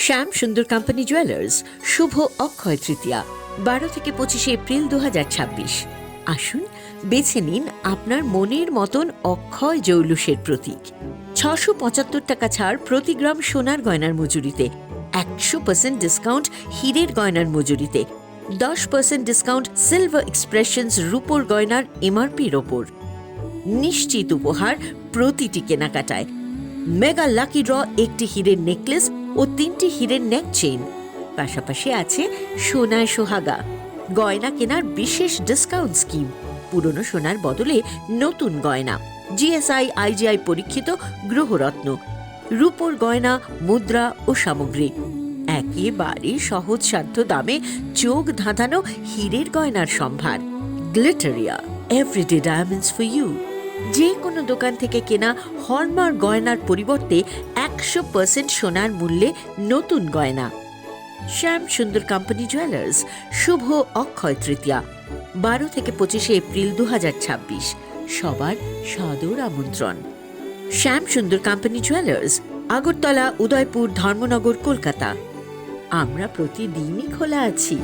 শ্যাম সুন্দর company jewellers শুভ অক্ষয় তৃতীয়া 12 থেকে 25 April 2026। আসুন বেছে নিন আপনার মনের মতন অক্ষয় জৌলুসের প্রতীক। 675 টাকা ছাড় প্রতি গ্রাম সোনার গয়নার মজুরিতে, 100% ডিসকাউন্ট হীরের গয়নার মজুরিতে, 10% ডিসকাউন্ট সিলভার এক্সপ্রেশনস রূপোর গয়নার এমআরপির ওপর। নিশ্চিত উপহার প্রতিটি কেনাকাটায়। মেগা লাকি ড্র একটি হীরের নেকলেস ও 3টি হীরের নেক চেইন। পাশাপাশি আছে সোনায় সোহাগা গয়না কেনার বিশেষ ডিসকাউন্ট স্কিম। পুরনো সোনার বদলে নতুন গয়না, জিএসআই আইজিআই পরীক্ষিত গ্রহরত্ন, রূপোর গয়না, মুদ্রা ও সামগ্রী। একেবারে সহজসাধ্য দামে চোখ ধাঁধানো হীরের গয়নার সম্ভার। Glitteria everyday diamonds for you. যে কোনো দোকান থেকে কেনা হলমার্ক গয়নার পরিবর্তে 100% সোনার মূল্যে নতুন গয়না। শ্যাম সুন্দর কোম্পানি জুয়েলার্স শুভ অক্ষয় তৃতীয়া 12 থেকে 25 এপ্রিল 2026। সবার সাদর আমন্ত্রণ। শ্যাম সুন্দর কোম্পানি জুয়েলার্স, আগরতলা, উদয়পুর, ধর্মনগর, কলকাতা। আমরা প্রতিদিনই খোলা আছি।